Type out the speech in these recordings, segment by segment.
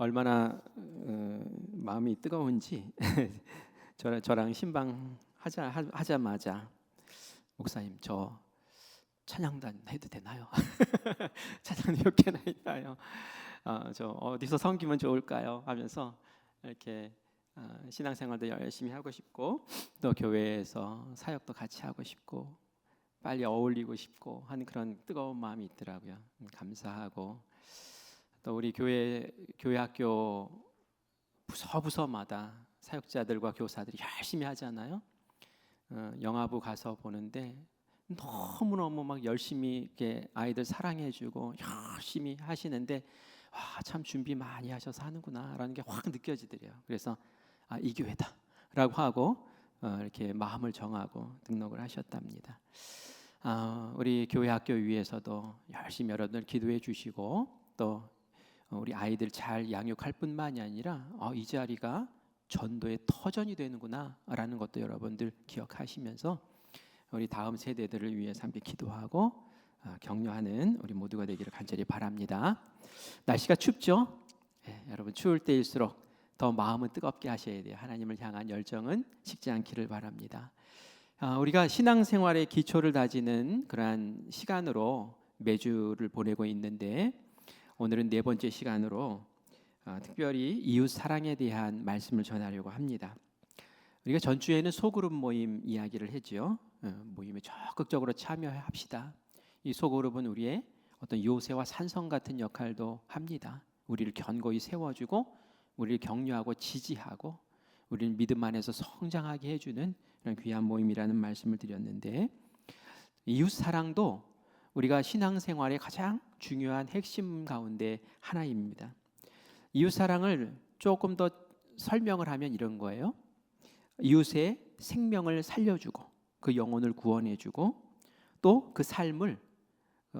얼마나 마음이 뜨거운지 저랑 신방 하자마자 목사님 저 찬양단 해도 되나요? 찬양 몇 개나 있나요? 저 어디서 섬기면 좋을까요? 하면서 이렇게 신앙생활도 열심히 하고 싶고 또 교회에서 사역도 같이 하고 싶고 빨리 어울리고 싶고 하는 그런 뜨거운 마음이 있더라고요. 감사하고 또 우리 교회 학교 부서마다 사역자들과 교사들이 열심히 하잖아요. 영화부 가서 보는데 너무너무 막 열심히 이렇게 아이들 사랑해주고 열심히 하시는데 참 준비 많이 하셔서 하는구나라는 게 확 느껴지더래요. 그래서 이 교회다라고 하고 이렇게 마음을 정하고 등록을 하셨답니다. 우리 교회 학교 위에서도 열심히 여러분들 기도해 주시고 또 우리 아이들 잘 양육할 뿐만이 아니라 이 자리가 전도의 터전이 되는구나라는 것도 여러분들 기억하시면서 우리 다음 세대들을 위해서 함께 기도하고 격려하는 우리 모두가 되기를 간절히 바랍니다. 날씨가 춥죠? 여러분 추울 때일수록 더 마음은 뜨겁게 하셔야 돼요. 하나님을 향한 열정은 식지 않기를 바랍니다. 우리가 신앙생활의 기초를 다지는 그러한 시간으로 매주를 보내고 있는데 오늘은 네 번째 시간으로 특별히 이웃 사랑에 대한 말씀을 전하려고 합니다. 우리가 전주에는 소그룹 모임 이야기를 했죠. 모임에 적극적으로 참여합시다. 이 소그룹은 우리의 어떤 요새와 산성 같은 역할도 합니다. 우리를 견고히 세워주고 우리를 격려하고 지지하고 우리를 믿음 안에서 성장하게 해주는 그런 귀한 모임이라는 말씀을 드렸는데 이웃 사랑도 우리가 신앙생활의 가장 중요한 핵심 가운데 하나입니다. 이웃 사랑을 조금 더 설명을 하면 이런 거예요. 이웃의 생명을 살려주고 그 영혼을 구원해주고 또 그 삶을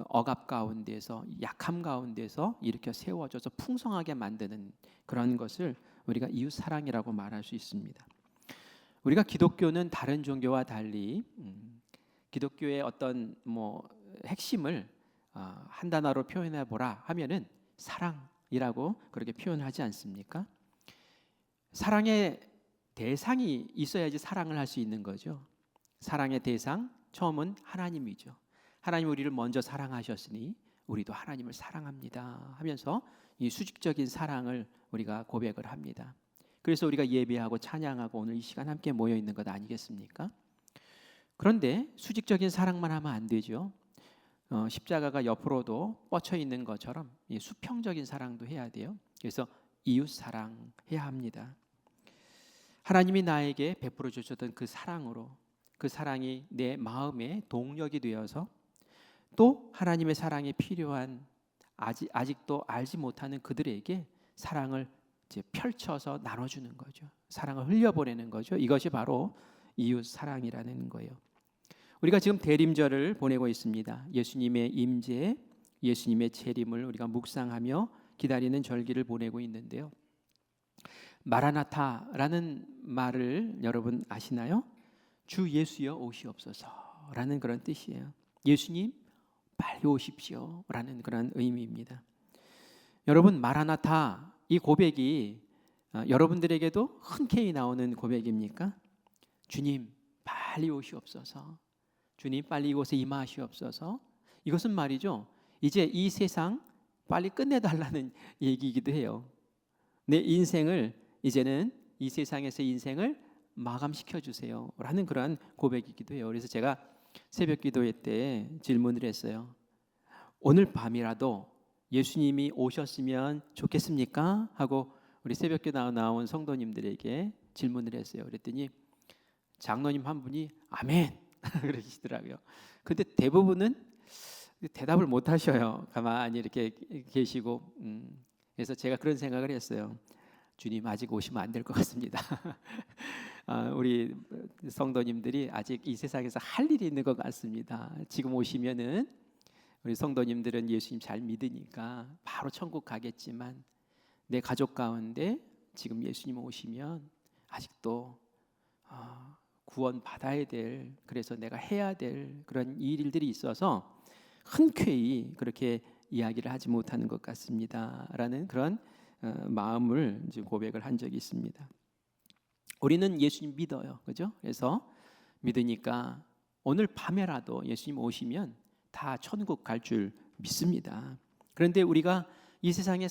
억압 가운데서 약함 가운데서 일으켜 세워줘서 풍성하게 만드는 그런 것을 우리가 이웃 사랑이라고 말할 수 있습니다. 우리가 기독교는 다른 종교와 달리 기독교의 어떤 핵심을 한 단어로 표현해 보라 하면은 사랑이라고 그렇게 표현하지 않습니까? 사랑의 대상이 있어야지 사랑을 할 수 있는 거죠. 사랑의 대상 처음은 하나님이죠. 하나님 우리를 먼저 사랑하셨으니 우리도 하나님을 사랑합니다 하면서 이 수직적인 사랑을 우리가 고백을 합니다. 그래서 우리가 예배하고 찬양하고 오늘 이 시간 함께 모여 있는 것 아니겠습니까? 그런데 수직적인 사랑만 하면 안 되죠. 십자가가 옆으로도 뻗쳐 있는 것처럼 수평적인 사랑도 해야 돼요. 그래서 이웃 사랑해야 합니다. 하나님이 나에게 베풀어 주셨던 그 사랑으로 그 사랑이 내 마음의 동력이 되어서 또 하나님의 사랑이 필요한 아직도 알지 못하는 그들에게 사랑을 이제 펼쳐서 나눠주는 거죠. 사랑을 흘려보내는 거죠. 이것이 바로 이웃 사랑이라는 거예요. 우리가 지금 대림절을 보내고 있습니다. 예수님의 임재, 예수님의 재림을 우리가 묵상하며 기다리는 절기를 보내고 있는데요. 마라나타라는 말을 여러분 아시나요? 주 예수여 오시옵소서라는 그런 뜻이에요. 예수님 빨리 오십시오라는 그런 의미입니다. 여러분 마라나타 이 고백이 여러분들에게도 흔쾌히 나오는 고백입니까? 주님 빨리 오시옵소서. 주님 빨리 이곳에 임하시옵소서. 이것은 말이죠. 이제 이 세상 빨리 끝내달라는 얘기이기도 해요. 내 인생을 이제는 이 세상에서 인생을 마감시켜 주세요 라는 그러한 고백이기도 해요. 그래서 제가 새벽 기도회 때 질문을 했어요. 오늘 밤이라도 예수님이 오셨으면 좋겠습니까? 하고 우리 새벽 기도 나온 성도님들에게 질문을 했어요. 그랬더니 장로님 한 분이 아멘 그러시더라고요. 근데 대부분은 대답을 못 하셔요. 가만히 이렇게 계시고 그래서 제가 그런 생각을 했어요. 주님 아직 오시면 안 될 것 같습니다. 우리 성도님들이 아직 이 세상에서 할 일이 있는 것 같습니다. 지금 오시면은 우리 성도님들은 예수님 잘 믿으니까 바로 천국 가겠지만 내 가족 가운데 지금 예수님 오시면 아직도 구원 받아야 될 그래서 내가 해야 될 그런 일들이 있어서 흔쾌히 그렇게 이야기를 하지 못하는 것 같습니다 라는 그런 마음을 이제 고백을 한 적이 있습니다. 우리는 예수님 믿어요, 그죠? 그래서 믿으니까 오늘 밤에라도 예수님 오시면 다 천국 갈 줄 믿습니다. 그런데 우리가 이 세상에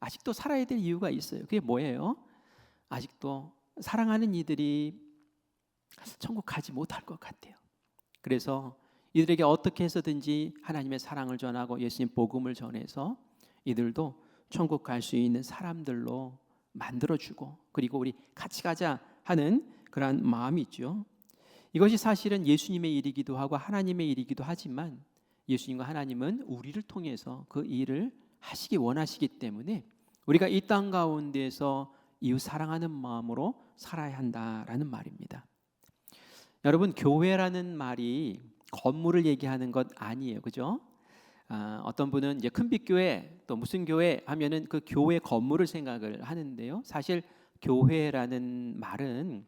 아직도 살아야 될 이유가 있어요. 그게 뭐예요? 아직도 사랑하는 이들이 천국 가지 못할 것 같아요. 그래서 이들에게 어떻게 해서든지 하나님의 사랑을 전하고 예수님 복음을 전해서 이들도 천국 갈 수 있는 사람들로 만들어주고, 그리고 우리 같이 가자 하는 그러한 마음이 있죠. 이것이 사실은 예수님의 일이기도 하고 하나님의 일이기도 하지만, 예수님과 하나님은 우리를 통해서 그 일을 하시기 원하시기 때문에 우리가 이 땅 가운데서 이웃 사랑하는 마음으로 살아야 한다라는 말입니다. 여러분, 교회라는 말이 건물을 얘기하는 것 아니에요, 그죠? 어떤 분은 이제 큰빛교회 또 무슨 교회 하면은 그 교회 건물을 생각을 하는데요. 사실 교회라는 말은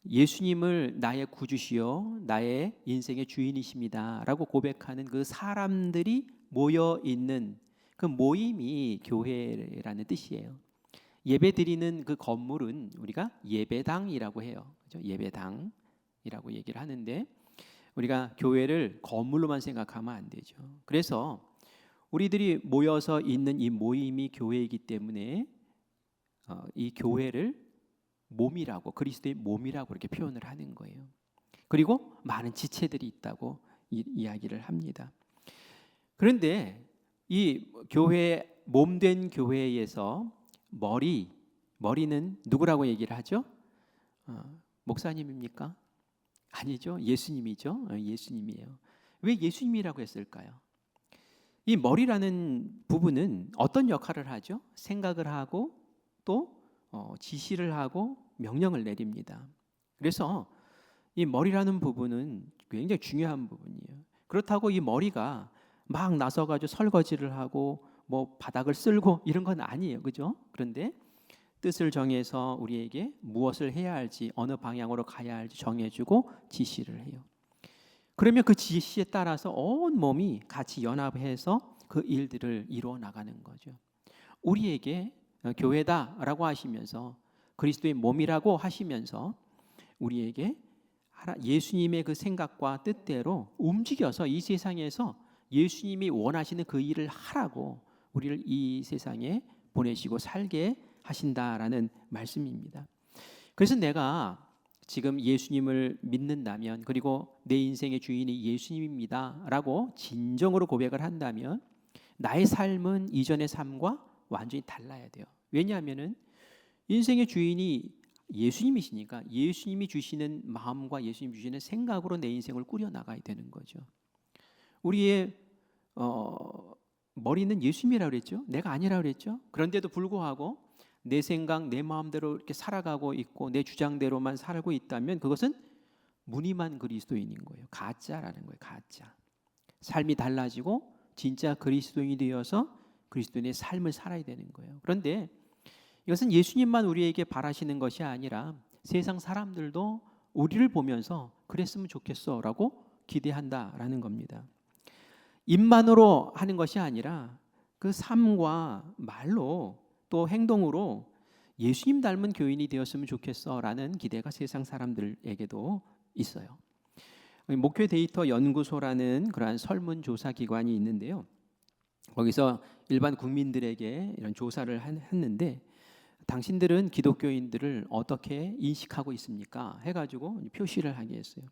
예수님을 나의 구주시요 나의 인생의 주인이십니다라고 고백하는 그 사람들이 모여 있는 그 모임이 교회라는 뜻이에요. 예배 드리는 그 건물은 우리가 예배당이라고 해요, 그죠? 예배당이라고 얘기를 하는데, 우리가 교회를 건물로만 생각하면 안 되죠. 그래서 우리들이 모여서 있는 이 모임이 교회이기 때문에 이 교회를 몸이라고, 그리스도의 몸이라고 이렇게 표현을 하는 거예요. 그리고 많은 지체들이 있다고 이야기를 합니다. 그런데 이 교회, 몸된 교회에서 머리는 누구라고 얘기를 하죠? 목사님입니까? 아니죠. 예수님이죠. 예수님이에요. 왜 예수님이라고 했을까요? 이 머리라는 부분은 어떤 역할을 하죠? 생각을 하고 또 지시를 하고 명령을 내립니다. 그래서 이 머리라는 부분은 굉장히 중요한 부분이에요. 그렇다고 이 머리가 막 나서가지고 설거지를 하고 뭐 바닥을 쓸고 이런 건 아니에요, 그죠? 그런데 뜻을 정해서 우리에게 무엇을 해야 할지, 어느 방향으로 가야 할지 정해주고 지시를 해요. 그러면 그 지시에 따라서 온 몸이 같이 연합해서 그 일들을 이루어 나가는 거죠. 우리에게 교회다라고 하시면서, 그리스도의 몸이라고 하시면서 우리에게 예수님의 그 생각과 뜻대로 움직여서 이 세상에서 예수님이 원하시는 그 일을 하라고 우리를 이 세상에 보내시고 살게 하신다라는 말씀입니다. 그래서 내가 지금 예수님을 믿는다면, 그리고 내 인생의 주인이 예수님입니다 라고 진정으로 고백을 한다면 나의 삶은 이전의 삶과 완전히 달라야 돼요. 왜냐하면 인생의 주인이 예수님이시니까 예수님이 주시는 마음과 예수님이 주시는 생각으로 내 인생을 꾸려나가야 되는 거죠. 우리의 머리는 예수님이라고 그랬죠. 내가 아니라고 그랬죠. 그런데도 불구하고 내 생각, 내 마음대로 이렇게 살아가고 있고 내 주장대로만 살고 있다면 그것은 무늬만 그리스도인인 거예요. 가짜라는 거예요. 가짜. 삶이 달라지고 진짜 그리스도인이 되어서 그리스도인의 삶을 살아야 되는 거예요. 그런데 이것은 예수님만 우리에게 바라시는 것이 아니라 세상 사람들도 우리를 보면서 그랬으면 좋겠어라고 기대한다라는 겁니다. 입만으로 하는 것이 아니라 그 삶과 말로 또 행동으로 예수님 닮은 교인이 되었으면 좋겠어라는 기대가 세상 사람들에게도 있어요. 목회 데이터 연구소라는 그러한 설문조사 기관이 있는데요. 거기서 일반 국민들에게 이런 조사를 했는데, 당신들은 기독교인들을 어떻게 인식하고 있습니까? 해가지고 표시를 하게 했어요.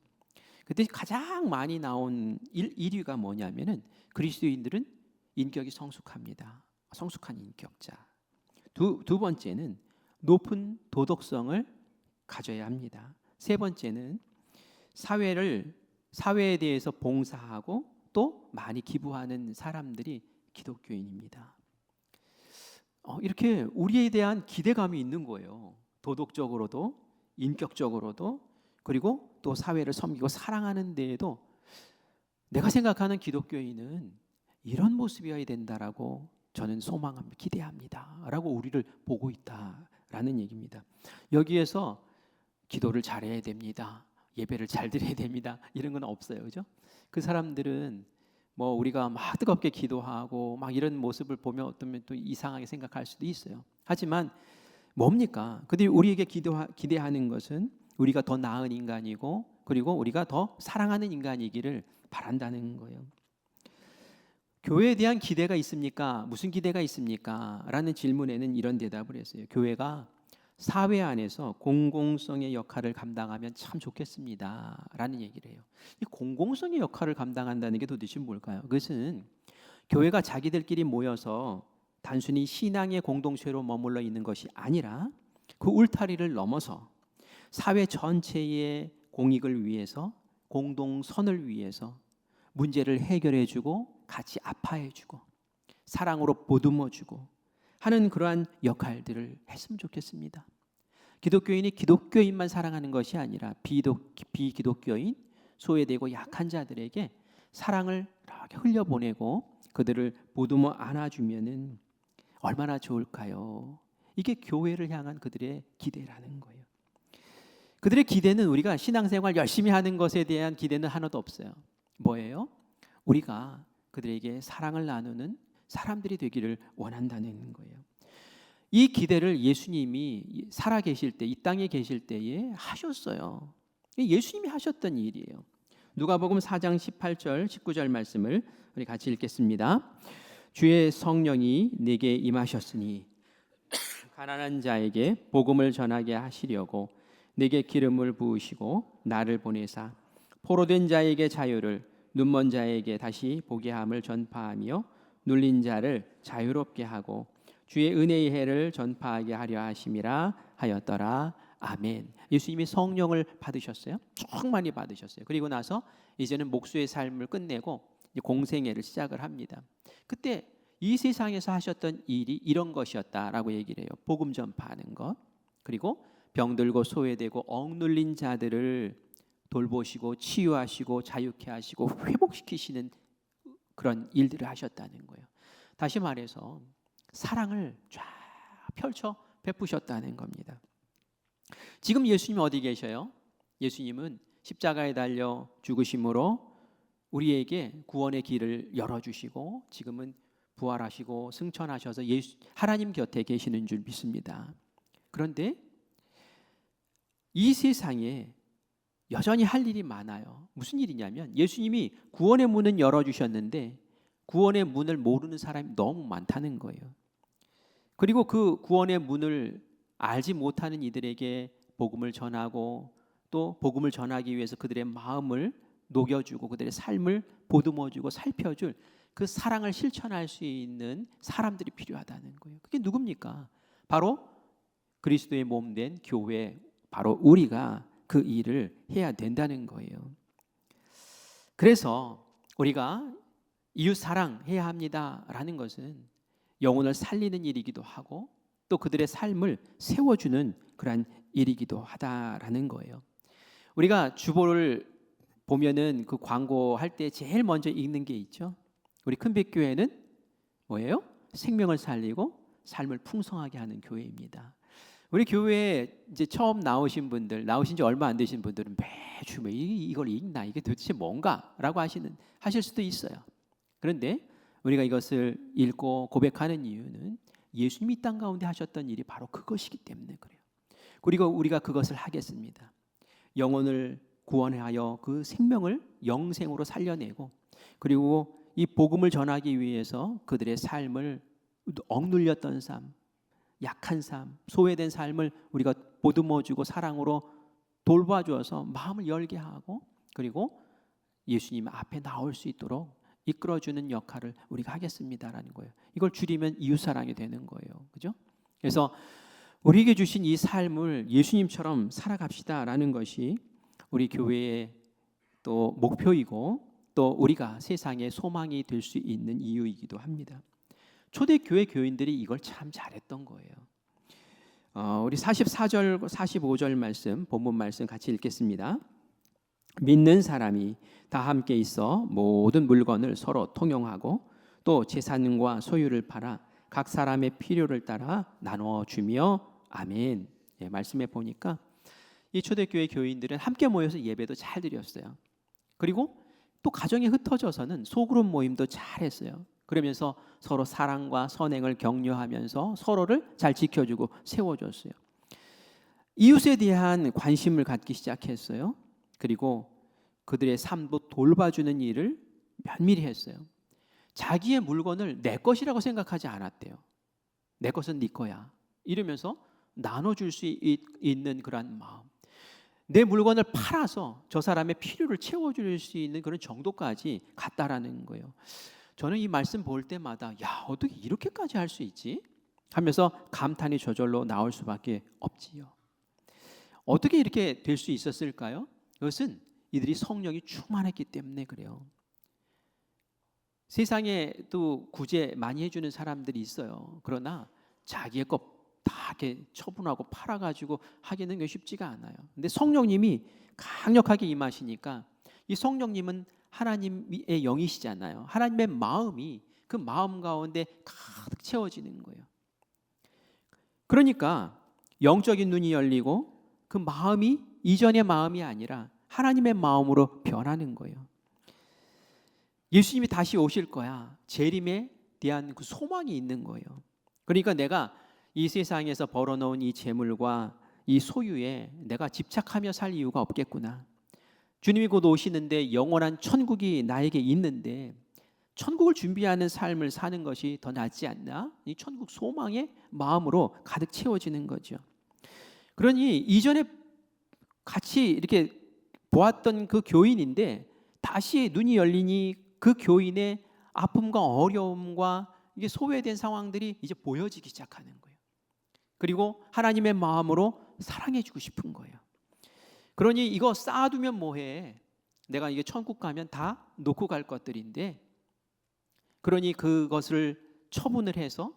그때 가장 많이 나온 1위가 뭐냐면은 그리스도인들은 인격이 성숙합니다. 성숙한 인격자. 두 번째는 높은 도덕성을 가져야 합니다. 세 번째는 사회에 대해서 봉사하고 또 많이 기부하는 사람들이 기독교인입니다. 이렇게 우리에 대한 기대감이 있는 거예요. 도덕적으로도 인격적으로도, 그리고 또 사회를 섬기고 사랑하는 데에도 내가 생각하는 기독교인은 이런 모습이어야 된다라고 저는 소망합니다. 기대합니다 라고 우리를 보고 있다라는 얘기입니다. 여기에서 기도를 잘해야 됩니다, 예배를 잘 드려야 됩니다, 이런 건 없어요, 그죠? 그 사람들은 뭐 우리가 막 뜨겁게 기도하고 막 이런 모습을 보면 어쩌면 또 이상하게 생각할 수도 있어요. 하지만 뭡니까? 그들이 우리에게 기대하는 것은 우리가 더 나은 인간이고 그리고 우리가 더 사랑하는 인간이기를 바란다는 거예요. 교회에 대한 기대가 있습니까? 무슨 기대가 있습니까? 라는 질문에는 이런 대답을 했어요. 교회가 사회 안에서 공공성의 역할을 감당하면 참 좋겠습니다. 라는 얘기를 해요. 이 공공성의 역할을 감당한다는 게 도대체 뭘까요? 그것은 교회가 자기들끼리 모여서 단순히 신앙의 공동체로 머물러 있는 것이 아니라 그 울타리를 넘어서 사회 전체의 공익을 위해서 공동선을 위해서 문제를 해결해주고 같이 아파해주고 사랑으로 보듬어주고 하는 그러한 역할들을 했으면 좋겠습니다. 기독교인이 기독교인만 사랑하는 것이 아니라 비기독교인, 소외되고 약한 자들에게 사랑을 이렇게 흘려보내고 그들을 보듬어 안아주면은 얼마나 좋을까요? 이게 교회를 향한 그들의 기대라는 거예요. 그들의 기대는 우리가 신앙생활 열심히 하는 것에 대한 기대는 하나도 없어요. 뭐예요? 우리가 그들에게 사랑을 나누는 사람들이 되기를 원한다는 거예요. 이 기대를 예수님이 살아계실 때, 이 땅에 계실 때에 하셨어요. 예수님이 하셨던 일이에요. 누가복음 4장 18절, 19절 말씀을 우리 같이 읽겠습니다. 주의 성령이 내게 임하셨으니 가난한 자에게 복음을 전하게 하시려고 내게 기름을 부으시고 나를 보내사 포로된 자에게 자유를, 눈먼 자에게 다시 보게 함을 전파하며 눌린 자를 자유롭게 하고 주의 은혜의 해를 전파하게 하려 하심이라 하였더라. 아멘. 예수님이 성령을 받으셨어요. çox 많이 받으셨어요. 그리고 나서 이제는 목수의 삶을 끝내고 공생애를 시작을 합니다. 그때 이 세상에서 하셨던 일이 이런 것이었다라고 얘기를 해요. 복음 전파하는 것, 그리고 병들고 소외되고 억눌린 자들을 돌보시고 치유하시고 자유케 하시고 회복시키시는 그런 일들을 하셨다는 거예요. 다시 말해서 사랑을 쫙 펼쳐 베푸셨다는 겁니다. 지금 예수님 어디 계셔요? 예수님은 십자가에 달려 죽으심으로 우리에게 구원의 길을 열어주시고 지금은 부활하시고 승천하셔서 하나님 곁에 계시는 줄 믿습니다. 그런데 이 세상에 여전히 할 일이 많아요. 무슨 일이냐면 예수님이 구원의 문은 열어주셨는데 구원의 문을 모르는 사람이 너무 많다는 거예요. 그리고 그 구원의 문을 알지 못하는 이들에게 복음을 전하고 또 복음을 전하기 위해서 그들의 마음을 녹여주고 그들의 삶을 보듬어주고 살펴줄 그 사랑을 실천할 수 있는 사람들이 필요하다는 거예요. 그게 누굽니까? 바로 그리스도의 몸 된 교회, 바로 우리가 그 일을 해야 된다는 거예요. 그래서 우리가 이웃 사랑해야 합니다라는 것은 영혼을 살리는 일이기도 하고 또 그들의 삶을 세워주는 그러한 일이기도 하다라는 거예요. 우리가 주보를 보면은 그 광고할 때 제일 먼저 읽는 게 있죠. 우리 큰빛교회는 뭐예요? 생명을 살리고 삶을 풍성하게 하는 교회입니다. 우리 교회에 이제 처음 나오신 분들, 나오신 지 얼마 안 되신 분들은 매주 이걸 읽나? 이게 도대체 뭔가? 라고 하실 수도 있어요. 그런데 우리가 이것을 읽고 고백하는 이유는 예수님이 이 땅 가운데 하셨던 일이 바로 그것이기 때문에 그래요. 그리고 우리가 그것을 하겠습니다. 영혼을 구원하여 그 생명을 영생으로 살려내고 그리고 이 복음을 전하기 위해서 그들의 삶을 억눌렸던 삶, 약한 삶, 소외된 삶을 우리가 보듬어주고 사랑으로 돌봐주어서 마음을 열게 하고 그리고 예수님 앞에 나올 수 있도록 이끌어주는 역할을 우리가 하겠습니다라는 거예요. 이걸 줄이면 이웃사랑이 되는 거예요. 그죠? 그래서 우리에게 주신 이 삶을 예수님처럼 살아갑시다라는 것이 우리 교회의 또 목표이고 또 우리가 세상의 소망이 될 수 있는 이유이기도 합니다. 초대교회 교인들이 이걸 참 잘했던 거예요. 우리 44절, 45절 말씀, 본문 말씀 같이 읽겠습니다. 믿는 사람이 다 함께 있어 모든 물건을 서로 통용하고 또 재산과 소유를 팔아 각 사람의 필요를 따라 나누어 주며 아멘. 예, 말씀에 보니까 이 초대교회 교인들은 함께 모여서 예배도 잘 드렸어요. 그리고 또 가정에 흩어져서는 소그룹 모임도 잘했어요. 그러면서 서로 사랑과 선행을 격려하면서 서로를 잘 지켜주고 세워줬어요. 이웃에 대한 관심을 갖기 시작했어요. 그리고 그들의 삶도 돌봐주는 일을 면밀히 했어요. 자기의 물건을 내 것이라고 생각하지 않았대요. 내 것은 네 거야 이러면서 나눠줄 수 있는 그런 마음, 내 물건을 팔아서 저 사람의 필요를 채워줄 수 있는 그런 정도까지 갔다라는 거예요. 저는 이 말씀 볼 때마다 야, 어떻게 이렇게까지 할 수 있지? 하면서 감탄이 저절로 나올 수밖에 없지요. 어떻게 이렇게 될 수 있었을까요? 그것은 이들이 성령이 충만했기 때문에 그래요. 세상에 또 구제 많이 해주는 사람들이 있어요. 그러나 자기의 것 다 이렇게 처분하고 팔아가지고 하기는 쉽지가 않아요. 근데 성령님이 강력하게 임하시니까, 이 성령님은 하나님의 영이시잖아요. 하나님의 마음이 그 마음 가운데 가득 채워지는 거예요. 그러니까 영적인 눈이 열리고 그 마음이 이전의 마음이 아니라 하나님의 마음으로 변하는 거예요. 예수님이 다시 오실 거야. 재림에 대한 그 소망이 있는 거예요. 그러니까 내가 이 세상에서 벌어놓은 이 재물과 이 소유에 내가 집착하며 살 이유가 없겠구나. 주님이 곧 오시는데 영원한 천국이 나에게 있는데 천국을 준비하는 삶을 사는 것이 더 낫지 않나? 이 천국 소망의 마음으로 가득 채워지는 거죠. 그러니 이전에 같이 이렇게 보았던 그 교인인데 다시 눈이 열리니 그 교인의 아픔과 어려움과 이게 소외된 상황들이 이제 보여지기 시작하는 거예요. 그리고 하나님의 마음으로 사랑해주고 싶은 거예요. 그러니 이거 쌓아두면 뭐해? 내가 이게 천국 가면 다 놓고 갈 것들인데, 그러니 그것을 처분을 해서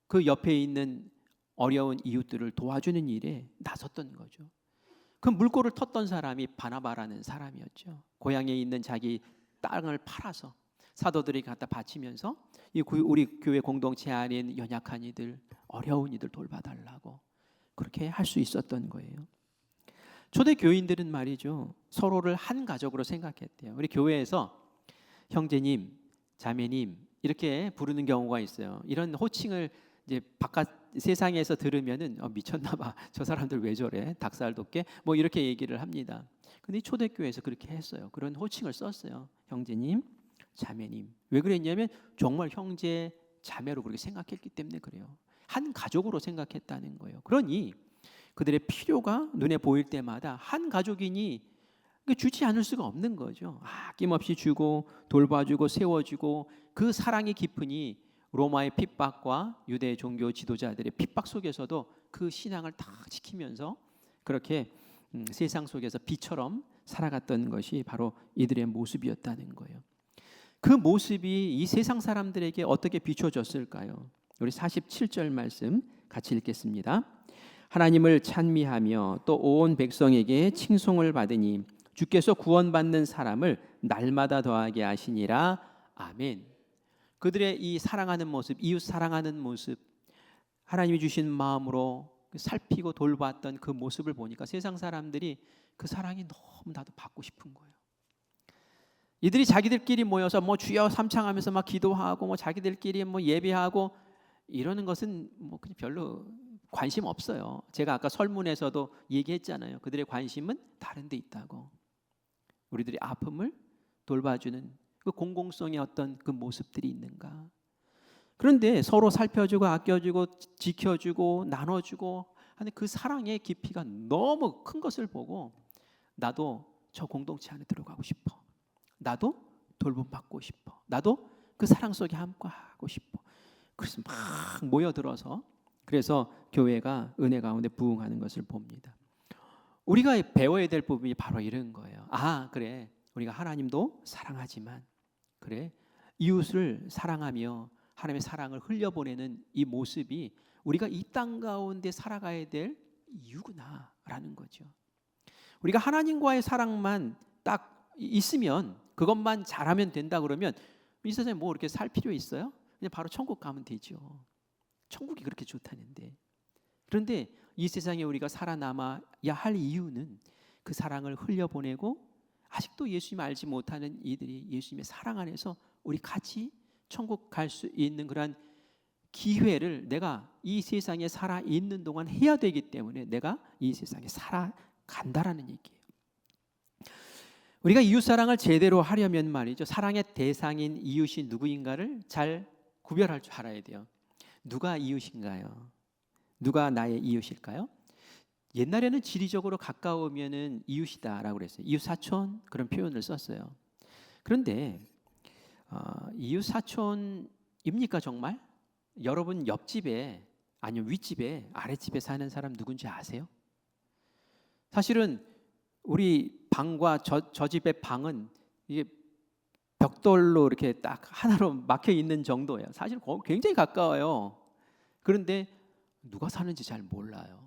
그 옆에 있는 어려운 이웃들을 도와주는 일에 나섰던 거죠. 그 물꼬를 텄던 사람이 바나바라는 사람이었죠. 고향에 있는 자기 땅을 팔아서 사도들이 갖다 바치면서 우리 교회 공동체 안에 있는 연약한 이들, 어려운 이들 돌봐달라고 그렇게 할 수 있었던 거예요. 초대 교인들은 말이죠, 서로를 한 가족으로 생각했대요. 우리 교회에서 형제님, 자매님 이렇게 부르는 경우가 있어요. 이런 호칭을 이제 바깥 세상에서 들으면은 미쳤나봐, 저 사람들 왜 저래, 닭살 돋게 뭐 이렇게 얘기를 합니다. 근데 초대교회에서 그렇게 했어요. 그런 호칭을 썼어요. 형제님, 자매님. 왜 그랬냐면 정말 형제, 자매로 그렇게 생각했기 때문에 그래요. 한 가족으로 생각했다는 거예요. 그러니 그들의 필요가 눈에 보일 때마다 한 가족이니 주지 않을 수가 없는 거죠. 아낌없이 주고 돌봐주고 세워주고, 그 사랑이 깊으니 로마의 핍박과 유대 종교 지도자들의 핍박 속에서도 그 신앙을 다 지키면서 그렇게 세상 속에서 비처럼 살아갔던 것이 바로 이들의 모습이었다는 거예요. 그 모습이 이 세상 사람들에게 어떻게 비춰졌을까요? 우리 47절 말씀 같이 읽겠습니다. 하나님을 찬미하며 또 온 백성에게 칭송을 받으니 주께서 구원받는 사람을 날마다 더하게 하시니라. 아멘. 그들의 이 사랑하는 모습, 이웃 사랑하는 모습, 하나님이 주신 마음으로 살피고 돌봤던 그 모습을 보니까 세상 사람들이 그 사랑이 너무나도 받고 싶은 거예요. 이들이 자기들끼리 모여서 뭐 주여 삼창하면서 막 기도하고 뭐 자기들끼리 뭐 예배하고 이러는 것은 뭐 그냥 별로 관심 없어요. 제가 아까 설문에서도 얘기했잖아요. 그들의 관심은 다른 데 있다고. 우리들의 아픔을 돌봐주는 그 공공성의 어떤 그 모습들이 있는가. 그런데 서로 살펴주고 아껴주고 지켜주고 나눠주고 하는 그 사랑의 깊이가 너무 큰 것을 보고 나도 저 공동체 안에 들어가고 싶어. 나도 돌봄받고 싶어. 나도 그 사랑 속에 함께하고 싶어. 그래서 막 모여들어서 그래서 교회가 은혜 가운데 부흥하는 것을 봅니다. 우리가 배워야 될 부분이 바로 이런 거예요. 그래, 우리가 하나님도 사랑하지만 그래, 이웃을 사랑하며 하나님의 사랑을 흘려보내는 이 모습이 우리가 이 땅 가운데 살아가야 될 이유구나라는 거죠. 우리가 하나님과의 사랑만 딱 있으면, 그것만 잘하면 된다 그러면 이 세상에 뭐 이렇게 살 필요 있어요? 그냥 바로 천국 가면 되죠. 천국이 그렇게 좋다는데. 그런데 이 세상에 우리가 살아남아야 할 이유는 그 사랑을 흘려보내고 아직도 예수님 알지 못하는 이들이 예수님의 사랑 안에서 우리 같이 천국 갈 수 있는 그런 기회를 내가 이 세상에 살아 있는 동안 해야 되기 때문에 내가 이 세상에 살아간다라는 얘기예요. 우리가 이웃사랑을 제대로 하려면 말이죠, 사랑의 대상인 이웃이 누구인가를 잘 구별할 줄 알아야 돼요. 누가 이웃인가요? 누가 나의 이웃일까요? 옛날에는 지리적으로 가까우면은 이웃이다라고 그랬어요. 이웃 사촌 그런 표현을 썼어요. 그런데 이웃 사촌입니까 정말? 여러분 옆집에 아니면 윗집에 아랫집에 사는 사람 누군지 아세요? 사실은 우리 방과 저 집의 방은 이게 벽돌로 이렇게 딱 하나로 막혀 있는 정도예요. 사실 굉장히 가까워요. 그런데 누가 사는지 잘 몰라요.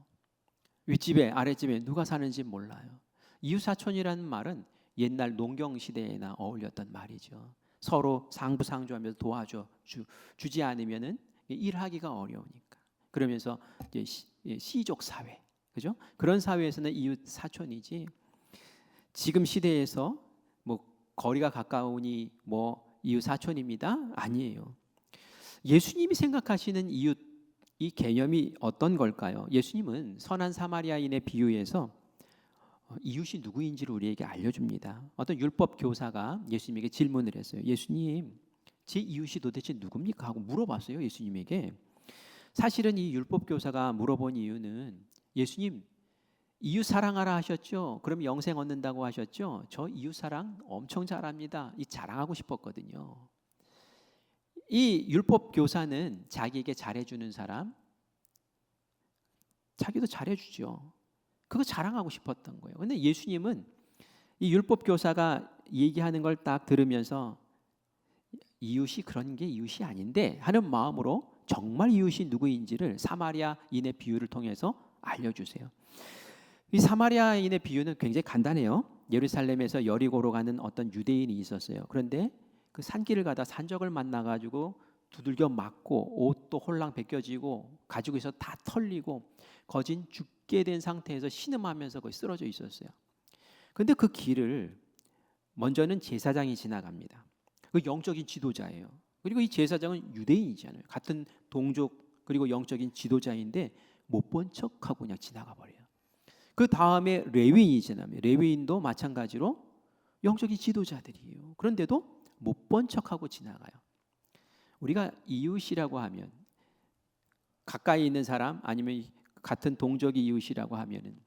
윗집에 아랫집에 누가 사는지 몰라요. 이웃사촌이라는 말은 옛날 농경 시대에나 어울렸던 말이죠. 서로 상부상조하면서 주지 않으면은 일하기가 어려우니까. 그러면서 시족 사회, 그죠? 그런 사회에서는 이웃 사촌이지. 지금 시대에서 뭐 거리가 가까우니 뭐 이웃 사촌입니다? 아니에요. 예수님이 생각하시는 이웃 이 개념이 어떤 걸까요? 예수님은 선한 사마리아인의 비유에서 이웃이 누구인지를 우리에게 알려줍니다. 어떤 율법 교사가 예수님에게 질문을 했어요. 예수님, 제 이웃이 도대체 누굽니까? 하고 물어봤어요. 예수님에게. 사실은 이 율법 교사가 물어본 이유는 예수님 이웃 사랑하라 하셨죠? 그럼 영생 얻는다고 하셨죠? 저 이웃 사랑 엄청 잘합니다. 이 자랑하고 싶었거든요. 이 율법 교사는 자기에게 잘해주는 사람, 자기도 잘해주죠. 그거 자랑하고 싶었던 거예요. 근데 예수님은 이 율법 교사가 얘기하는 걸 딱 들으면서 이웃이 그런 게 이웃이 아닌데 하는 마음으로 정말 이웃이 누구인지를 사마리아인의 비유를 통해서 알려주세요. 이 사마리아인의 비유는 굉장히 간단해요. 예루살렘에서 여리고로 가는 어떤 유대인이 있었어요. 그런데 그 산길을 가다 산적을 만나가지고 두들겨 맞고 옷도 홀랑 벗겨지고 가지고 있어 다 털리고 거진 죽게 된 상태에서 신음하면서 거의 쓰러져 있었어요. 그런데 그 길을 먼저는 제사장이 지나갑니다. 그 영적인 지도자예요. 그리고 이 제사장은 유대인이잖아요. 같은 동족 그리고 영적인 지도자인데 못 본 척하고 그냥 지나가 버려요. 그 다음에 레위인이 지나면 레위인도 마찬가지로 영적인 지도자들이에요. 그런데도 못 본 척하고 지나가요. 우리가 이웃이라고 하면 가까이 있는 사람 아니면 같은 동족이 이웃이라고 하면은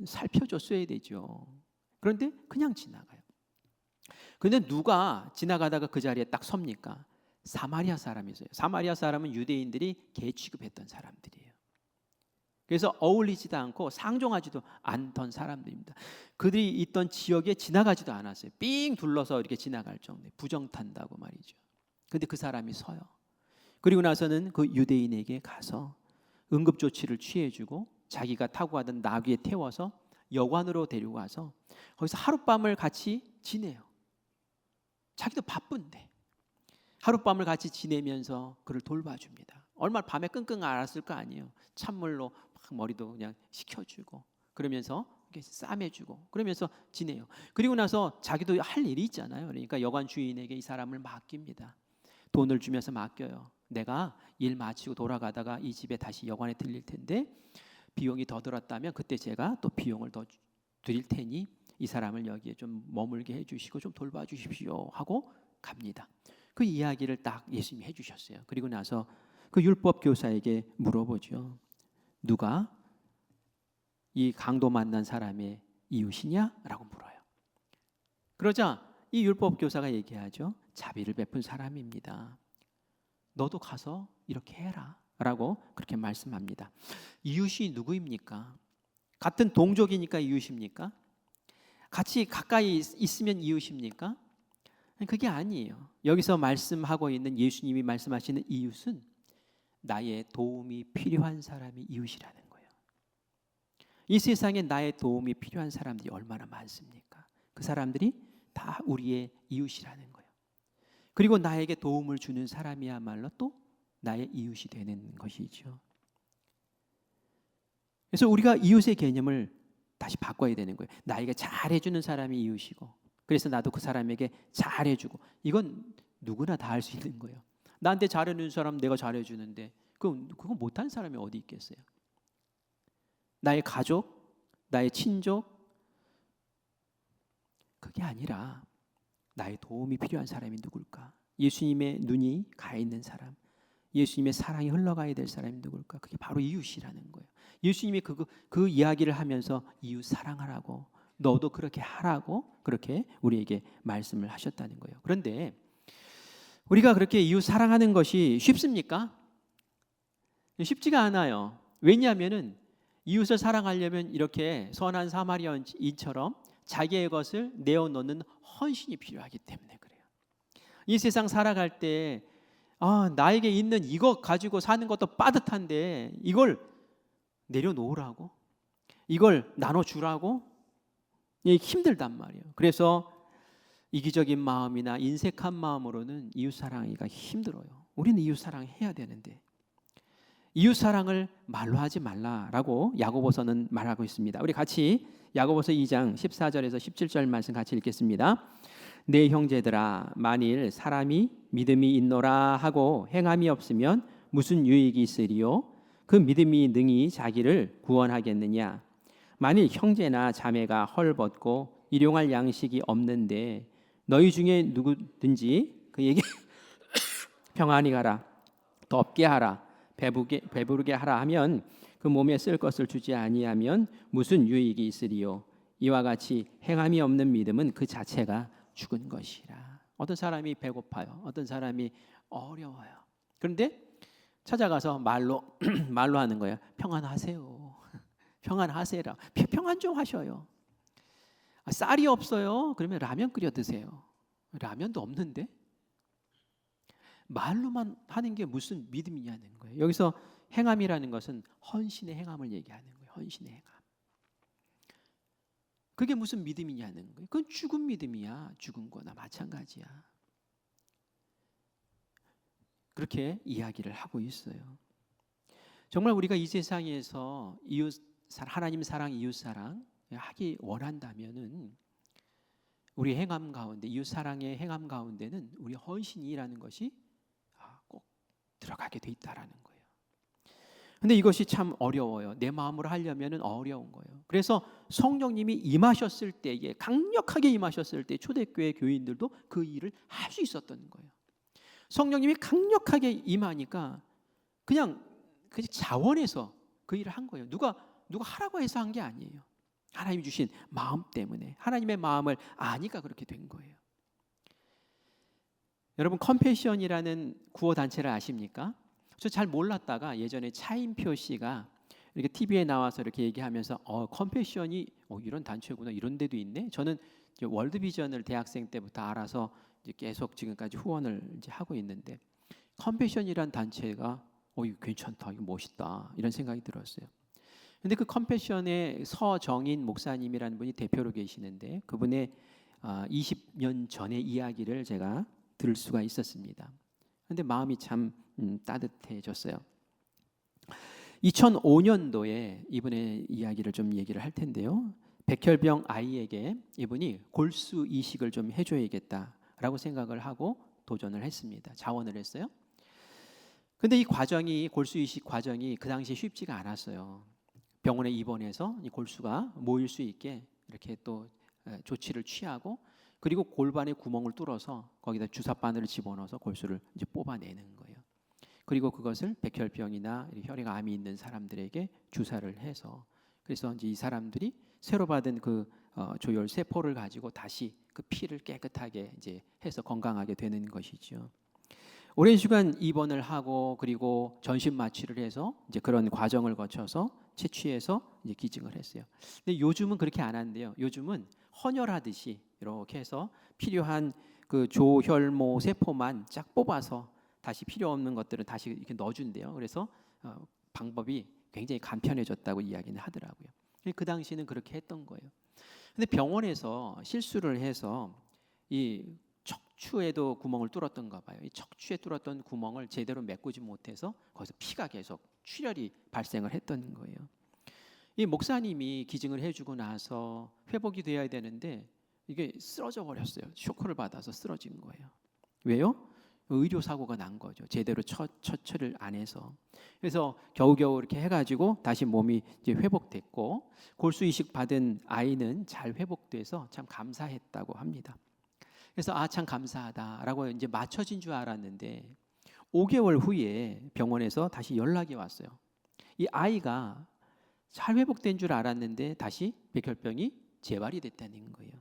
살펴줬어야 되죠. 그런데 그냥 지나가요. 그런데 누가 지나가다가 그 자리에 딱 섭니까? 사마리아 사람이세요. 사마리아 사람은 유대인들이 개 취급했던 사람들이에요. 그래서 어울리지도 않고 상종하지도 않던 사람들입니다. 그들이 있던 지역에 지나가지도 않았어요. 삥 둘러서 이렇게 지나갈 정도에 부정탄다고 말이죠. 그런데 그 사람이 서요. 그리고 나서는 그 유대인에게 가서 응급조치를 취해주고 자기가 타고 가던 나귀에 태워서 여관으로 데리고 가서 거기서 하룻밤을 같이 지내요. 자기도 바쁜데 하룻밤을 같이 지내면서 그를 돌봐줍니다. 얼마나 밤에 끙끙 앓았을 거 아니에요. 찬물로 막 머리도 그냥 식혀주고 그러면서 싸매주고 그러면서 지내요. 그리고 나서 자기도 할 일이 있잖아요. 그러니까 여관 주인에게 이 사람을 맡깁니다. 돈을 주면서 맡겨요. 내가 일 마치고 돌아가다가 이 집에 다시 여관에 들릴 텐데 비용이 더 들었다면 그때 제가 또 비용을 더 드릴 테니 이 사람을 여기에 좀 머물게 해주시고 좀 돌봐주십시오 하고 갑니다. 그 이야기를 딱 예수님이 해주셨어요. 그리고 나서 그 율법 교사에게 물어보죠. 누가 이 강도 만난 사람의 이웃이냐? 라고 물어요. 그러자 이 율법 교사가 얘기하죠. 자비를 베푼 사람입니다. 너도 가서 이렇게 해라 라고 그렇게 말씀합니다. 이웃이 누구입니까? 같은 동족이니까 이웃입니까? 같이 가까이 있으면 이웃입니까? 그게 아니에요. 여기서 말씀하고 있는 예수님이 말씀하시는 이웃은 나의 도움이 필요한 사람이 이웃이라는 거예요. 이 세상에 나의 도움이 필요한 사람들이 얼마나 많습니까? 그 사람들이 다 우리의 이웃이라는 거예요. 그리고 나에게 도움을 주는 사람이야말로 또 나의 이웃이 되는 것이죠. 그래서 우리가 이웃의 개념을 다시 바꿔야 되는 거예요. 나에게 잘해주는 사람이 이웃이고, 그래서 나도 그 사람에게 잘해주고. 이건 누구나 다 할 수 있는 거예요. 나한테 잘해주는 사람 내가 잘해주는데 그거 못하는 사람이 어디 있겠어요? 나의 가족, 나의 친족, 그게 아니라 나의 도움이 필요한 사람이 누굴까? 예수님의 눈이 가 있는 사람, 예수님의 사랑이 흘러가야 될 사람이 누굴까? 그게 바로 이웃이라는 거예요. 예수님이 그 이야기를 하면서 이웃 사랑하라고, 너도 그렇게 하라고 그렇게 우리에게 말씀을 하셨다는 거예요. 그런데 우리가 그렇게 이웃 사랑하는 것이 쉽습니까? 쉽지가 않아요. 왜냐하면은 이웃을 사랑하려면 이렇게 선한 사마리아인처럼 자기의 것을 내어놓는 헌신이 필요하기 때문에 그래요. 이 세상 살아갈 때 나에게 있는 이거 가지고 사는 것도 빠듯한데 이걸 내려놓으라고, 이걸 나눠주라고 힘들단 말이에요. 그래서 이기적인 마음이나 인색한 마음으로는 이웃사랑하기가 힘들어요. 우리는 이웃사랑해야 되는데 이웃사랑을 말로 하지 말라라고 야고보서는 말하고 있습니다. 우리 같이 야고보서 2장 14절에서 17절 말씀 같이 읽겠습니다. 내 형제들아, 만일 사람이 믿음이 있노라 하고 행함이 없으면 무슨 유익이 있으리요? 그 믿음이 능히 자기를 구원하겠느냐? 만일 형제나 자매가 헐벗고 일용할 양식이 없는데 너희 중에 누구든지 그에게 평안히 가라, 덥게 하라, 배부르게 하라 하면 그 몸에 쓸 것을 주지 아니하면 무슨 유익이 있으리요? 이와 같이 행함이 없는 믿음은 그 자체가 죽은 것이라. 어떤 사람이 배고파요. 어떤 사람이 어려워요. 그런데 찾아가서 말로 하는 거예요. 평안하세요. 평안하세요. 평안 좀 하셔요. 쌀이 없어요. 그러면 라면 끓여 드세요. 라면도 없는데 말로만 하는 게 무슨 믿음이냐는 거예요. 여기서 행함이라는 것은 헌신의 행함을 얘기하는 거예요. 헌신의 행함. 그게 무슨 믿음이냐는 거예요. 그건 죽은 믿음이야. 죽은 거나 마찬가지야. 그렇게 이야기를 하고 있어요. 정말 우리가 이 세상에서 하나님 사랑, 이웃 사랑 하기 원한다면은 우리 행함 가운데, 이웃 사랑의 행함 가운데는 우리 헌신이라는 것이 꼭 들어가게 돼 있다라는 거예요. 근데 이것이 참 어려워요. 내 마음으로 하려면은 어려운 거예요. 그래서 성령님이 임하셨을 때에, 강력하게 임하셨을 때 초대교회 교인들도 그 일을 할 수 있었던 거예요. 성령님이 강력하게 임하니까 그냥 자원해서 그 일을 한 거예요. 누가 하라고 해서 한 게 아니에요. 하나님이 주신 마음 때문에, 하나님의 마음을 아니까 그렇게 된 거예요. 여러분, 컴패션이라는 구호 단체를 아십니까? 저 잘 몰랐다가 예전에 차인표 씨가 이렇게 TV에 나와서 이렇게 얘기하면서 컴패션이 이런 단체구나, 이런 데도 있네. 저는 월드비전을 대학생 때부터 알아서 이제 계속 지금까지 후원을 이제 하고 있는데, 컴패션이란 단체가 이거 괜찮다, 이거 멋있다, 이런 생각이 들었어요. 근데 그 컴패션의 서정인 목사님이라는 분이 대표로 계시는데 그분의 20년 전의 이야기를 제가 들을 수가 있었습니다. 근데 마음이 참 따뜻해졌어요. 2005년도에 이분의 이야기를 좀 얘기를 할 텐데요. 백혈병 아이에게 이분이 골수 이식을 좀 해줘야겠다라고 생각을 하고 도전을 했습니다. 자원을 했어요. 근데 이 과정이, 골수 이식 과정이 그 당시에 쉽지가 않았어요. 병원에 입원해서 이 골수가 모일 수 있게 이렇게 또 조치를 취하고, 그리고 골반에 구멍을 뚫어서 거기다 주사바늘을 집어넣어서 골수를 이제 뽑아내는 거예요. 그리고 그것을 백혈병이나 혈액암이 있는 사람들에게 주사를 해서, 그래서 이제 이 사람들이 새로 받은 그 조혈 세포를 가지고 다시 그 피를 깨끗하게 이제 해서 건강하게 되는 것이죠. 오랜 시간 입원을 하고 그리고 전신 마취를 해서 이제 그런 과정을 거쳐서 채취해서 이제 기증을 했어요. 근데 요즘은 그렇게 안 한대요. 요즘은 헌혈하듯이 이렇게 해서 필요한 그 조혈모 세포만 쫙 뽑아서 다시 필요 없는 것들은 다시 이렇게 넣어준대요. 그래서 방법이 굉장히 간편해졌다고 이야기는 하더라고요. 그 당시는 그렇게 했던 거예요. 근데 병원에서 실수를 해서 이 척추에도 구멍을 뚫었던가 봐요. 이 척추에 뚫었던 구멍을 제대로 메꾸지 못해서 거기서 피가 계속 출혈이 발생을 했던 거예요. 이 목사님이 기증을 해주고 나서 회복이 되어야 되는데 이게 쓰러져 버렸어요. 쇼크를 받아서 쓰러진 거예요. 왜요? 의료 사고가 난 거죠. 제대로 처치를 안 해서. 그래서 겨우겨우 이렇게 해가지고 다시 몸이 이제 회복됐고 골수 이식 받은 아이는 잘 회복돼서 참 감사했다고 합니다. 그래서 참 감사하다라고 이제 맞춰진 줄 알았는데 5개월 후에 병원에서 다시 연락이 왔어요. 이 아이가 잘 회복된 줄 알았는데 다시 백혈병이 재발이 됐다는 거예요.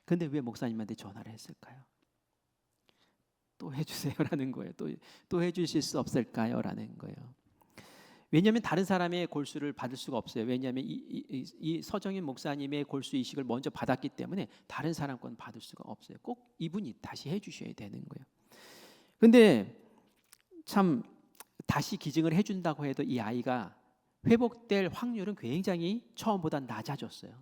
근데 왜 목사님한테 전화를 했을까요? 또 해주세요라는 거예요. 또 해주실 수 없을까요?라는 거예요. 왜냐하면 다른 사람의 골수를 받을 수가 없어요. 왜냐하면 이 서정인 목사님의 골수 이식을 먼저 받았기 때문에 다른 사람 건 받을 수가 없어요. 꼭 이분이 다시 해주셔야 되는 거예요. 근데 참 다시 기증을 해준다고 해도 이 아이가 회복될 확률은 굉장히 처음보다 낮아졌어요.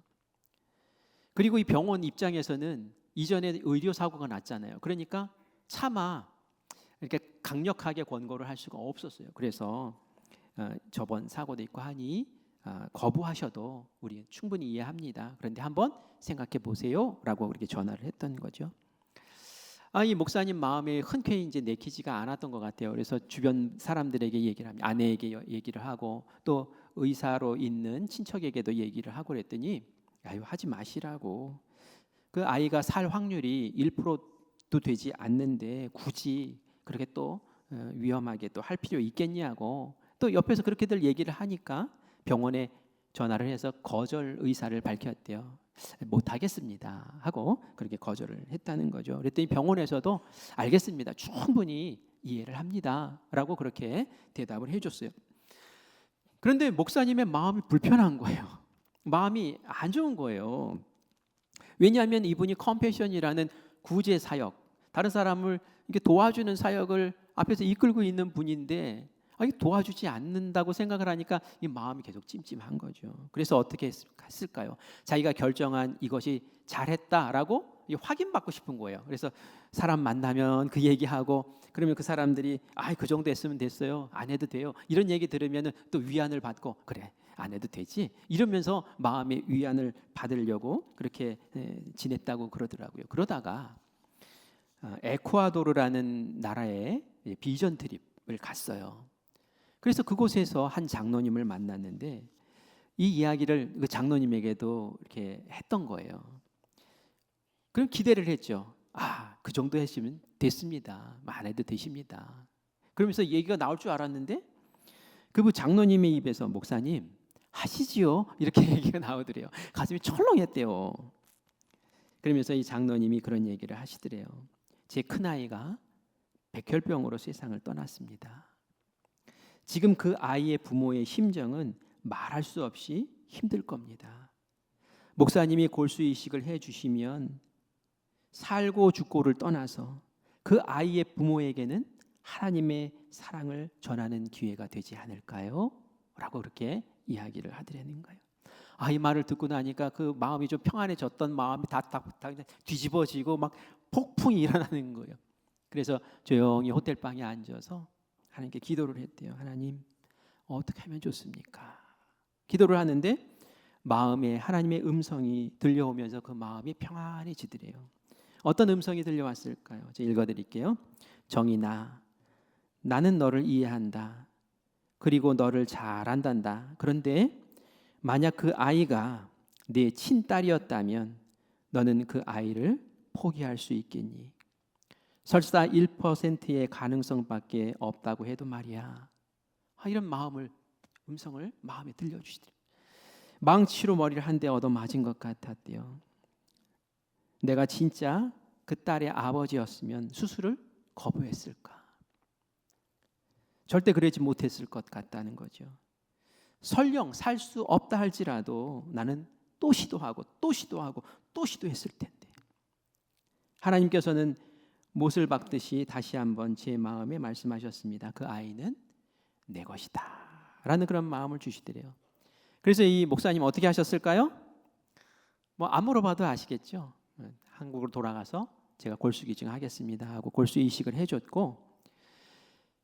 그리고 이 병원 입장에서는 이전에 의료 사고가 났잖아요. 그러니까 차마 이렇게 강력하게 권고를 할 수가 없었어요. 그래서 저번 사고도 있고 하니 거부하셔도 우리 충분히 이해합니다. 그런데 한번 생각해 보세요라고 이렇게 전화를 했던 거죠. 이 목사님 마음에 흔쾌히 이제 내키지가 않았던 것 같아요. 그래서 주변 사람들에게 얘기를 합니다. 아내에게 얘기를 하고 또 의사로 있는 친척에게도 얘기를 하고 그랬더니 하지 마시라고. 그 아이가 살 확률이 1%도 되지 않는데 굳이 그렇게 또 위험하게 또 할 필요 있겠냐고. 또 옆에서 그렇게들 얘기를 하니까 병원에 전화를 해서 거절 의사를 밝혔대요. 못하겠습니다 하고 그렇게 거절을 했다는 거죠. 그랬더니 병원에서도 알겠습니다, 충분히 이해를 합니다 라고 그렇게 대답을 해줬어요. 그런데 목사님의 마음이 불편한 거예요. 마음이 안 좋은 거예요. 왜냐하면 이분이 컴패션이라는 구제 사역, 다른 사람을 이렇게 도와주는 사역을 앞에서 이끌고 있는 분인데 도와주지 않는다고 생각을 하니까 이 마음이 계속 찜찜한 거죠. 그래서 어떻게 했을까요? 자기가 결정한 이것이 잘했다라고 확인받고 싶은 거예요. 그래서 사람 만나면 그 얘기하고 그러면 그 사람들이 그 정도 했으면 됐어요, 안 해도 돼요, 이런 얘기 들으면 또 위안을 받고 그래 안 해도 되지 이러면서 마음의 위안을 받으려고 그렇게 지냈다고 그러더라고요. 그러다가 에쿠아도르라는 나라에 비전 트립을 갔어요. 그래서 그곳에서 한 장로님을 만났는데 이 이야기를 그 장로님에게도 이렇게 했던 거예요. 그럼 기대를 했죠. 그 정도 했으면 됐습니다, 안 해도 되십니다. 그러면서 얘기가 나올 줄 알았는데 그 장로님의 입에서 목사님 하시지요 이렇게 얘기가 나오더래요. 가슴이 철렁했대요. 그러면서 이 장로님이 그런 얘기를 하시더래요. 제 큰아이가 백혈병으로 세상을 떠났습니다. 지금 그 아이의 부모의 심정은 말할 수 없이 힘들 겁니다. 목사님이 골수 이식을 해주시면 살고 죽고를 떠나서 그 아이의 부모에게는 하나님의 사랑을 전하는 기회가 되지 않을까요? 라고 그렇게 이야기를 하더라는 거예요. 이 말을 듣고 나니까 그 마음이 좀 평안해졌던 마음이 다 뒤집어지고 막 폭풍이 일어나는 거예요. 그래서 조용히 호텔방에 앉아서 하나님께 기도를 했대요. 하나님, 어떻게 하면 좋습니까? 기도를 하는데 마음에 하나님의 음성이 들려오면서 그 마음이 평안해지더래요. 어떤 음성이 들려왔을까요? 제가 읽어드릴게요. 정인아, 나는 너를 이해한다. 그리고 너를 잘 안단다. 그런데 만약 그 아이가 내 친딸이었다면 너는 그 아이를 포기할 수 있겠니? 설사 1%의 가능성밖에 없다고 해도 말이야. 이런 음성을 마음에 들려주시더래요. 망치로 머리를 한 대 얻어맞은 것 같았대요. 내가 진짜 그 딸의 아버지였으면 수술을 거부했을까? 절대 그러지 못했을 것 같다는 거죠. 설령 살 수 없다 할지라도 나는 또 시도하고 또 시도하고 또 시도했을 텐데. 하나님께서는 못을 박듯이 다시 한번 제 마음에 말씀하셨습니다. 그 아이는 내 것이다 라는 그런 마음을 주시더래요. 그래서 이 목사님 어떻게 하셨을까요? 안 물어봐도 아시겠죠. 한국으로 돌아가서 제가 골수 기증하겠습니다 하고 골수 이식을 해줬고,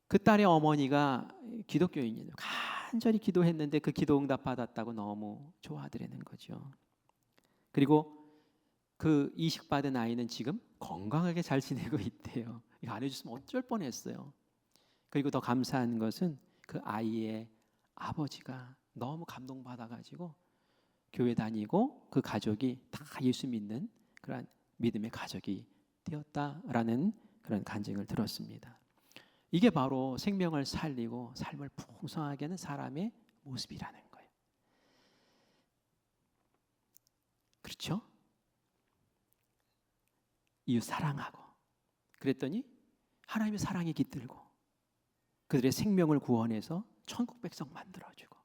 그 딸의 어머니가 기독교인이에요. 간절히 기도했는데 그 기도 응답 받았다고 너무 좋아하더라는 거죠. 그리고 그 이식받은 아이는 지금 건강하게 잘 지내고 있대요. 이거 안 해줬으면 어쩔 뻔했어요. 그리고 더 감사한 것은 그 아이의 아버지가 너무 감동받아가지고 교회 다니고 그 가족이 다 예수 믿는 그런 믿음의 가족이 되었다라는 그런 간증을 들었습니다. 이게 바로 생명을 살리고 삶을 풍성하게 하는 사람의 모습이라는 거예요. 그렇죠? 이웃 사랑하고 그랬더니 하나님의 사랑에 깃들고 그들의 생명을 구원해서 천국 백성 만들어주고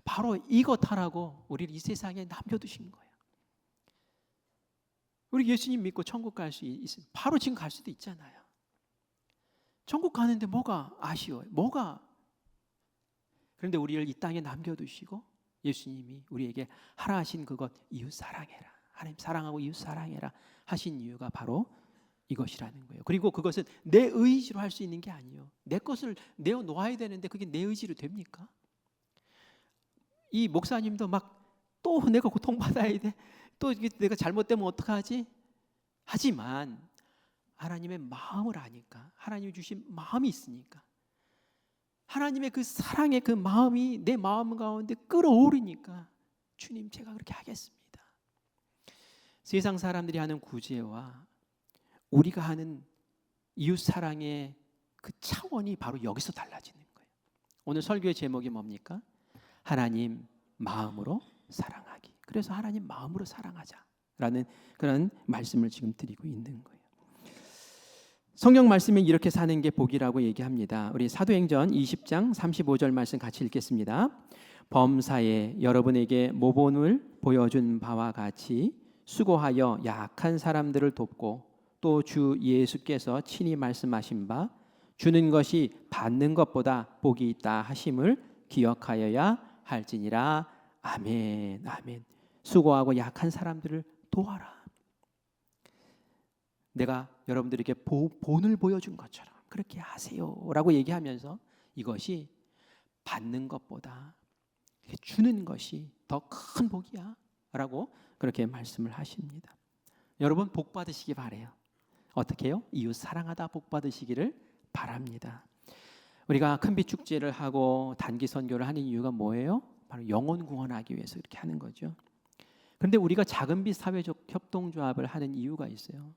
바로 이것 하라고 우리를 이 세상에 남겨두신 거예요. 우리 예수님 믿고 천국 갈 수 있으면 바로 지금 갈 수도 있잖아요. 천국 가는데 뭐가 아쉬워요? 뭐가? 그런데 우리를 이 땅에 남겨두시고 예수님이 우리에게 하라 하신 그것 이웃 사랑해라, 하나님 사랑하고 이웃 사랑해라 하신 이유가 바로 이것이라는 거예요. 그리고 그것은 내 의지로 할 수 있는 게 아니에요. 내 것을 내어놓아야 되는데 그게 내 의지로 됩니까? 이 목사님도 막 또 내가 고통받아야 돼, 또 내가 잘못되면 어떡하지? 하지만 하나님의 마음을 아니까, 하나님이 주신 마음이 있으니까, 하나님의 그 사랑의 그 마음이 내 마음 가운데 끌어오르니까 주님 제가 그렇게 하겠습니다. 세상 사람들이 하는 구제와 우리가 하는 이웃 사랑의 그 차원이 바로 여기서 달라지는 거예요. 오늘 설교의 제목이 뭡니까? 하나님 마음으로 사랑하기. 그래서 하나님 마음으로 사랑하자라는 그런 말씀을 지금 드리고 있는 거예요. 성경 말씀에 이렇게 사는 게 복이라고 얘기합니다. 우리 사도행전 20장 35절 말씀 같이 읽겠습니다. 범사에 여러분에게 모본을 보여준 바와 같이 수고하여 약한 사람들을 돕고 또 주 예수께서 친히 말씀하신 바 주는 것이 받는 것보다 복이 있다 하심을 기억하여야 할지니라. 아멘. 아멘. 수고하고 약한 사람들을 도와라. 내가 여러분들에게 본을 보여준 것처럼 그렇게 하세요라고 얘기하면서 이것이 받는 것보다 주는 것이 더 큰 복이야라고 그렇게 말씀을 하십니다. 여러분 복 받으시기 바래요. 어떻게 해요? 이웃 사랑하다 복 받으시기를 바랍니다. 우리가 큰빛 축제를 하고 단기 선교를 하는 이유가 뭐예요? 바로 영혼 구원하기 위해서 이렇게 하는 거죠. 그런데 우리가 작은빛 사회적 협동조합을 하는 이유가 있어요.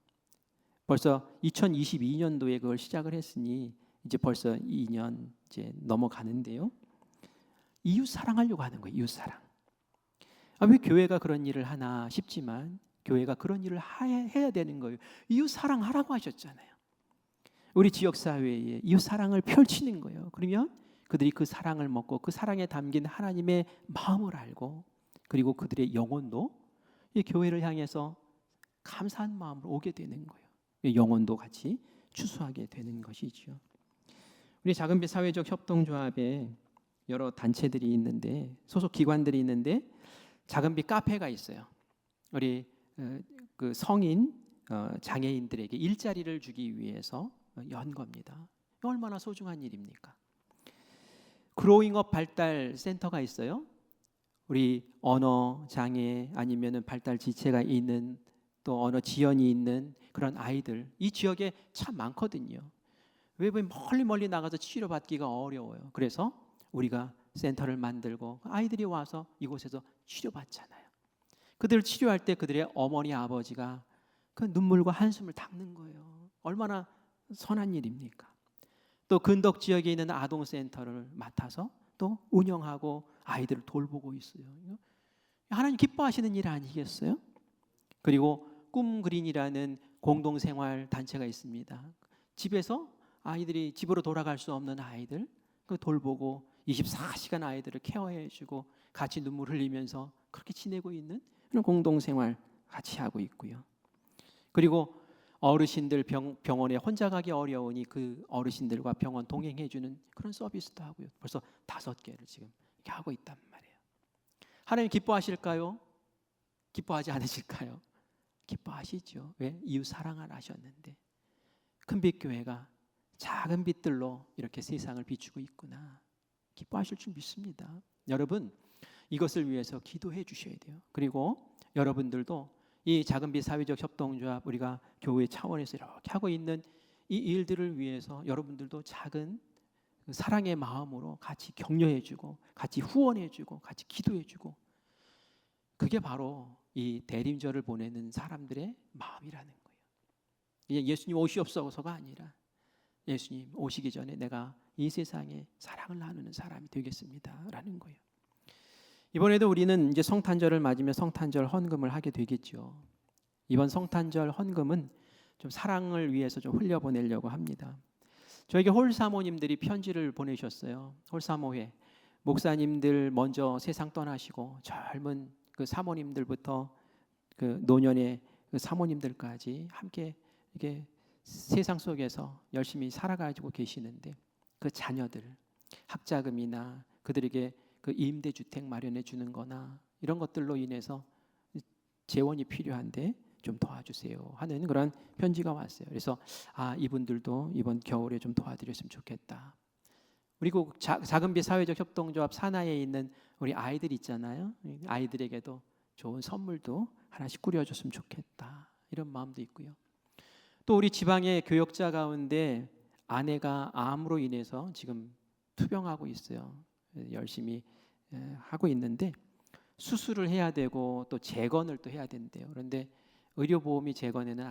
벌써 2022년도에 그걸 시작을 했으니 이제 벌써 2년 이제 넘어가는데요. 이웃 사랑하려고 하는 거예요. 이웃 사랑. 왜 교회가 그런 일을 하나 싶지만 교회가 그런 일을 해야 되는 거예요. 이웃 사랑하라고 하셨잖아요. 우리 지역사회에 이웃 사랑을 펼치는 거예요. 그러면 그들이 그 사랑을 먹고 그 사랑에 담긴 하나님의 마음을 알고 그리고 그들의 영혼도 이 교회를 향해서 감사한 마음으로 오게 되는 거예요. 영혼도 같이 추수하게 되는 것이죠. 우리 작은빛 사회적 협동조합에 여러 단체들이 있는데 소속 기관들이 있는데 작은빛 카페가 있어요. 우리 그 성인 장애인들에게 일자리를 주기 위해서 연 겁니다. 얼마나 소중한 일입니까? 그로잉업 발달 센터가 있어요. 우리 언어 장애 아니면은 발달 지체가 있는 또 언어 지연이 있는 그런 아이들 이 지역에 참 많거든요. 왜 멀리 나가서 치료받기가 어려워요. 그래서 우리가 센터를 만들고 아이들이 와서 이곳에서 치료받잖아요. 그들을 치료할 때 그들의 어머니 아버지가 그 눈물과 한숨을 닦는 거예요. 얼마나 선한 일입니까? 또 근덕 지역에 있는 아동센터를 맡아서 또 운영하고 아이들을 돌보고 있어요. 하나님 기뻐하시는 일 아니겠어요? 그리고 꿈그린이라는 공동생활 단체가 있습니다. 집에서 아이들이 집으로 돌아갈 수 없는 아이들 그 돌보고 24시간 아이들을 케어해주고 같이 눈물 흘리면서 그렇게 지내고 있는 그런 공동생활 같이 하고 있고요. 그리고 어르신들 병원에 혼자 가기 어려우니 그 어르신들과 병원 동행해주는 그런 서비스도 하고요. 벌써 5개를 지금 이렇게 하고 있단 말이에요. 하나님 기뻐하실까요? 기뻐하지 않으실까요? 기뻐하시죠. 왜? 이웃 사랑을 하셨는데 큰빛 교회가 작은 빛들로 이렇게 세상을 비추고 있구나. 기뻐하실 줄 믿습니다. 여러분, 이것을 위해서 기도해 주셔야 돼요. 그리고 여러분들도 이 작은빛 사회적 협동조합, 우리가 교회 차원에서 이렇게 하고 있는 이 일들을 위해서 여러분들도 작은 그 사랑의 마음으로 같이 격려해주고, 같이 후원해주고, 같이 기도해주고, 그게 바로 이 대림절을 보내는 사람들의 마음이라는 거예요. 이제 예수님 오시옵소서가 아니라 예수님 오시기 전에 내가 이 세상에 사랑을 나누는 사람이 되겠습니다라는 거예요. 이번에도 우리는 이제 성탄절을 맞으며 성탄절 헌금을 하게 되겠죠. 이번 성탄절 헌금은 좀 사랑을 위해서 좀 흘려보내려고 합니다. 저에게 홀사모님들이 편지를 보내셨어요. 홀사모회 목사님들 먼저 세상 떠나시고 젊은 그 사모님들부터 그 노년의 그 사모님들까지 함께 이게 세상 속에서 열심히 살아가지고 계시는데 그 자녀들 학자금이나 그들에게 그 임대주택 마련해 주는 거나 이런 것들로 인해서 재원이 필요한데 좀 도와주세요 하는 그런 편지가 왔어요. 그래서 이분들도 이번 겨울에 좀 도와드렸으면 좋겠다. 그리고 작은빛 사회적 협동조합 산하에 있는 우리 아이들 있잖아요. 아이들에게도 좋은 선물도 하나씩 꾸려줬으면 좋겠다. 이런 마음도 있고요. 또 우리 지방의 교역자 가운데 아내가 암으로 인해서 지금 투병하고 있어요. 열심히 하고 있는데 수술을 해야 되고 또 재건을 또 해야 된대요. 그런데 의료보험이 재건에는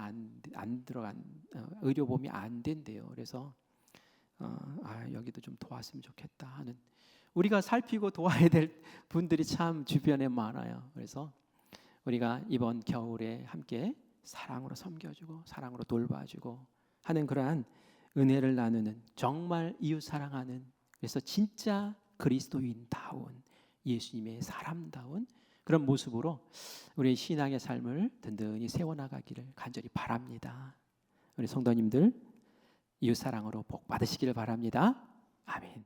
안 들어간 의료보험이 안 된대요. 그래서 여기도 좀 도왔으면 좋겠다 하는, 우리가 살피고 도와야 될 분들이 참 주변에 많아요. 그래서 우리가 이번 겨울에 함께 사랑으로 섬겨주고 사랑으로 돌봐주고 하는 그러한 은혜를 나누는, 정말 이웃 사랑하는, 그래서 진짜 그리스도인다운 예수님의 사람다운 그런 모습으로 우리 신앙의 삶을 든든히 세워나가기를 간절히 바랍니다. 우리 성도님들 이웃 사랑으로 복 받으시기를 바랍니다. 아멘.